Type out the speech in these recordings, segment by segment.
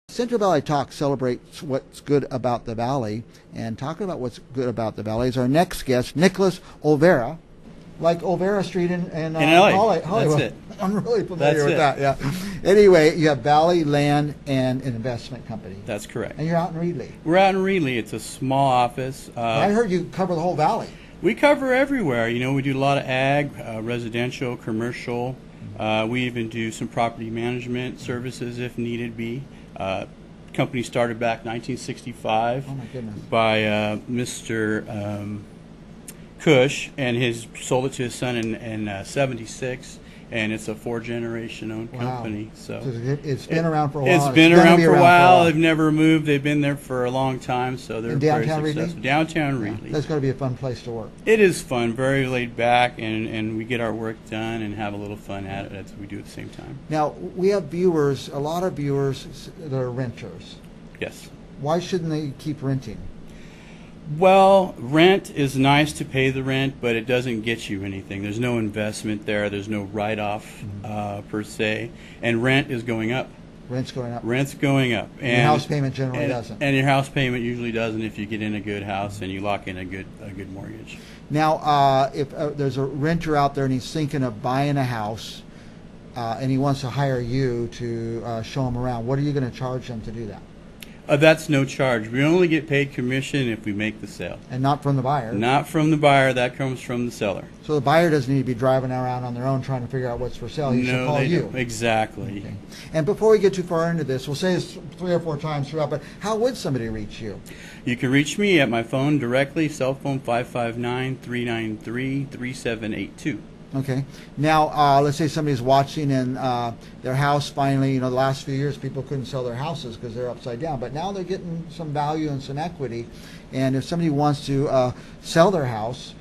Central Valley Talk celebrates what's good about the Valley, and talking about what's good about the Valley is our next guest, Nicholas Olvera, like Olvera Street in LA. Hollywood. That's it. I'm really familiar with that. Yeah. Anyway, you have Valley Land and an Investment Company. That's correct. And you're out in Reedley. We're out in Reedley. It's a small office. I heard you cover the whole Valley. We cover everywhere. You know, we do a lot of ag, residential, commercial. We even do some property management services if needed be. Company started back 1965 Oh my goodness. by Mr. Cush, and his sold it to his son in 76, and it's a 4-generation owned company. So it's been around for a while. It's been around for a while. They've never moved. They've been there for a long time, so they're very successful. Downtown Reedley. That's going to be a fun place to work. It is fun, very laid back, and we get our work done and have a little fun at it as we do at the same time. Now, we have viewers, a lot of viewers that are renters. Yes. Why shouldn't they keep renting? Well, rent is nice to pay the rent, but it doesn't get you anything. There's no investment there. There's no write-off per se, and rent is going up. Rent's going up. Rent's going up, and your house payment generally doesn't. And your house payment usually doesn't if you get in a good house and you lock in a good mortgage. Now, if there's a renter out there and he's thinking of buying a house, and he wants to hire you to show him around, what are you going to charge him to do that? That's no charge. We only get paid commission if we make the sale. And not from the buyer? Not from the buyer. That comes from the seller. So the buyer doesn't need to be driving around on their own trying to figure out what's for sale. He should call you. Don't. Exactly. Okay. And before we get too far into this, we'll say this 3 or 4 times throughout, but how would somebody reach you? You can reach me at my phone directly, cell phone 559-393-3782. Okay. Now, let's say somebody's watching and their house finally, the last few years people couldn't sell their houses because they're upside down, but now they're getting some value and some equity. And if somebody wants to sell their house,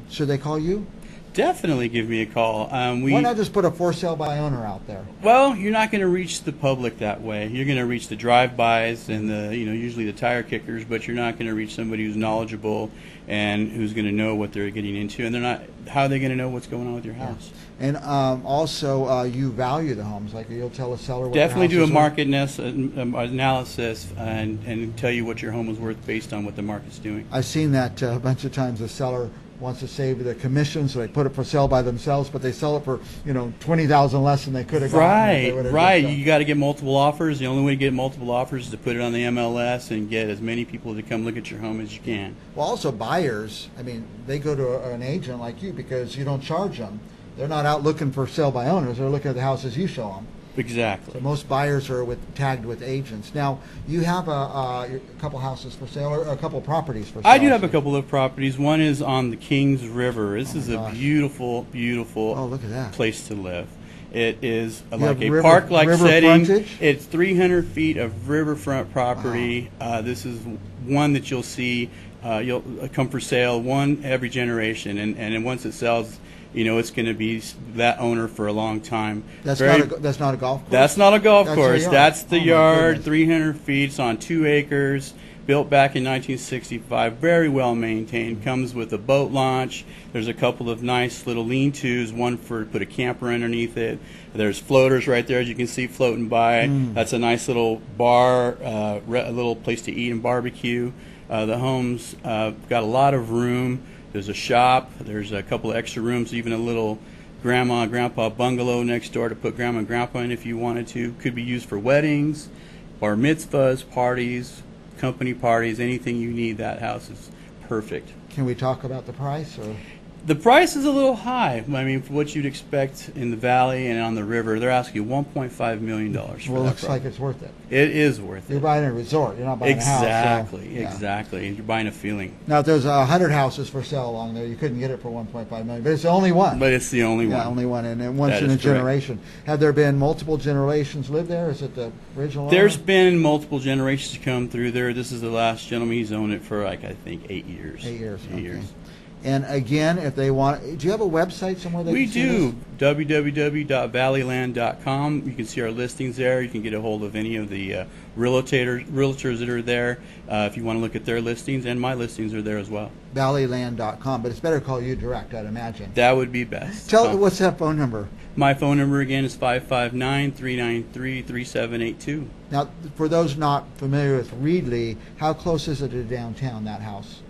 should they call you? Definitely give me a call. Why not just put a for sale by owner out there? Well, you're not going to reach the public that way. You're going to reach the drive-bys and the, usually the tire kickers, but you're not going to reach somebody who's knowledgeable and who's going to know what they're getting into. And they're not. How are they going to know what's going on with your house? And also, you value the homes. Like you'll tell a seller what definitely their house do a market worth. analysis and tell you what your home is worth based on what the market's doing. I've seen that a bunch of times. The seller wants to save the commission, so they put it for sale by themselves, but they sell it for $20,000 less than they could have gotten. Right. You got to get multiple offers. The only way to get multiple offers is to put it on the MLS and get as many people to come look at your home as you can. Well, also buyers, they go to an agent like you because you don't charge them. They're not out looking for sale by owners. They're looking at the houses you show them. Exactly. So most buyers are tagged with agents. Now, you have a couple houses for sale or a couple properties for sale. I do have a couple of properties. One is on the Kings River. This is a beautiful, beautiful look at that. place to live. It is like a park-like setting. Frontage? It's 300 feet of riverfront property. Wow. This is one that you'll see you'll come for sale, one every generation, and then once it sells, it's going to be that owner for a long time. That's not a golf course? That's not a golf course. That's the yard, 300 feet. It's on 2 acres, built back in 1965, very well maintained. Comes with a boat launch. There's a couple of nice little lean-tos, one for put a camper underneath it. There's floaters right there, as you can see, floating by. That's a nice little bar, a little place to eat and barbecue. The home's got a lot of room. There's a shop. There's a couple of extra rooms, even a little grandma and grandpa bungalow next door to put grandma and grandpa in if you wanted to. Could be used for weddings, bar mitzvahs, parties, company parties, anything you need. That house is perfect. Can we talk about the price? Or? The price is a little high. For what you'd expect in the valley and on the river, they're asking $1.5 million for that. Well, it looks like it's worth it. It is worth it. You're buying a resort. You're not buying a house. Exactly. You're buying a feeling. Now, if there's 100 houses for sale along there, you couldn't get it for $1.5 million, but it's the only one. But it's the only one. Yeah, only one, and once in a generation. Have there been multiple generations live there? Is it the original There's owner? been multiple generations come through there. This is the last gentleman. He's owned it for, I think, 8 years. 8 years. 8 years. And again, if they want, do you have a website somewhere they We can see do. this? www.valleyland.com. You can see our listings there. You can get a hold of any of the realtors that are there if you want to look at their listings, and my listings are there as well. Valleyland.com, but it's better to call you direct, I'd imagine. That would be best. What's that phone number? My phone number again is 559-393-3782. Now, for those not familiar with Reedley, how close is it to downtown, that house?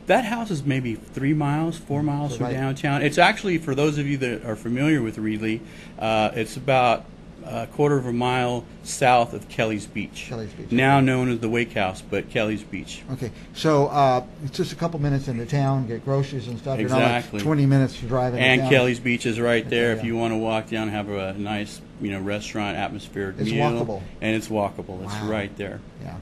That house is maybe 3 miles, 4 miles from right. downtown. It's actually, for those of you that are familiar with Reedley, it's about a quarter of a mile south of Kelly's Beach. Kelly's Beach. Now known as the Wake House, but Kelly's Beach. Okay, so it's just a couple minutes into town, get groceries and stuff. Exactly. You're not like 20 minutes to drive into And town. Kelly's Beach is right there. Yeah. If you want to walk down, have a nice, restaurant atmosphere It's meal. walkable. And it's walkable. It's Wow. right there. Yeah.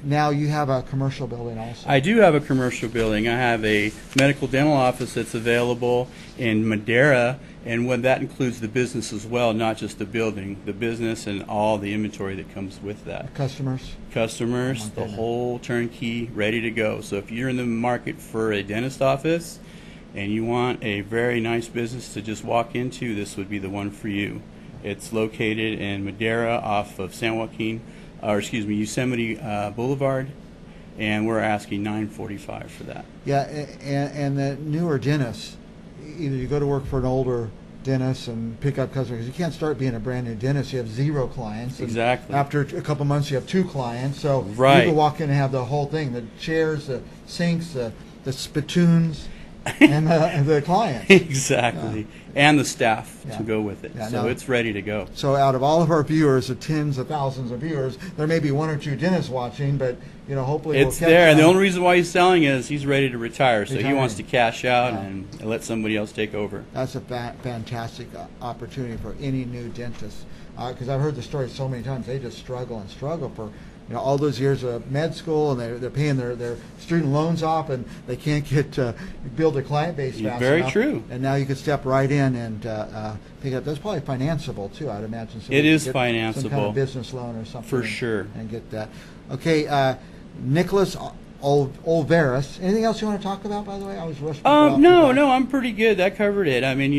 Now you have a commercial building also. I do have a commercial building. I have a medical dental office that's available in Madera, and that includes the business as well, not just the building, the business and all the inventory that comes with that. Customers? Customers, Oh, my the goodness. whole turnkey, ready to go. So if you're in the market for a dentist office and you want a very nice business to just walk into, this would be the one for you. It's located in Madera off of Yosemite Boulevard, and we're asking $945 for that. Yeah, and the newer dentists, either you go to work for an older dentist and pick up customers, because you can't start being a brand new dentist. You have 0 clients. And Exactly. after a couple months, you have 2 clients. So Right. you can walk in and have the whole thing, the chairs, the sinks, the spittoons, and the clients. Exactly. And the staff Yeah. to go with it. Yeah, So no. it's ready to go. So out of all of our viewers, the tens of thousands of viewers, there may be 1 or 2 dentists watching, but hopefully It's we'll catch there, and the on. only reason why he's selling is he's ready to retire, so he Retiring. wants to cash out Yeah. and let somebody else take over. That's a fantastic opportunity for any new dentist, because I've heard the story so many times. They just struggle and struggle for all those years of med school, and they're paying their student loans off, and they can't get build a client base fast Very enough. true. And now you could step right in and pick up. That's probably financeable too, I'd imagine. So It you is could get some kind financeable. of business loan or something For and- sure. and get that. Okay, Nicholas Olvera. Anything else you want to talk about? By the way, I was rushing. No, I'm pretty good. That covered it. I mean,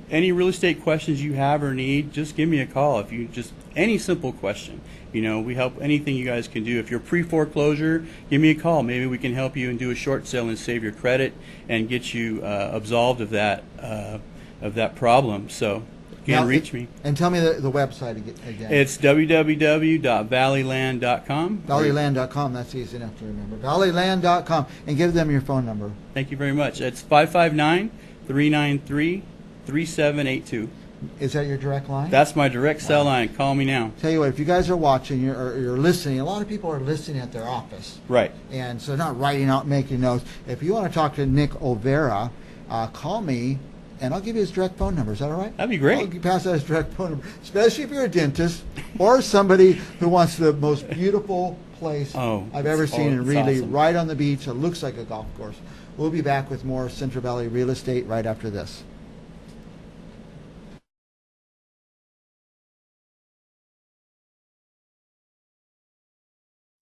any real estate questions you have or need, just give me a call. If you any simple question, we help anything you guys can do. If you're pre-foreclosure, give me a call. Maybe we can help you and do a short sale and save your credit and get you absolved of that problem. So, again, reach me. And tell me the website again. It's www.valleyland.com. Valleyland.com, that's easy enough to remember. Valleyland.com, and give them your phone number. Thank you very much. It's 559-393-3782. Is that your direct line? That's my direct cell line. Call me now. Tell you what, if you guys are watching or you're listening, a lot of people are listening at their office. Right. And so not writing out, making notes. If you want to talk to Nick Olvera, call me, and I'll give you his direct phone number. Is that all right? That'd be great. I'll pass out his direct phone number, especially if you're a dentist or somebody who wants the most beautiful place I've ever seen in that's Reedley, awesome. right on the beach. It looks like a golf course. We'll be back with more Central Valley real estate right after this.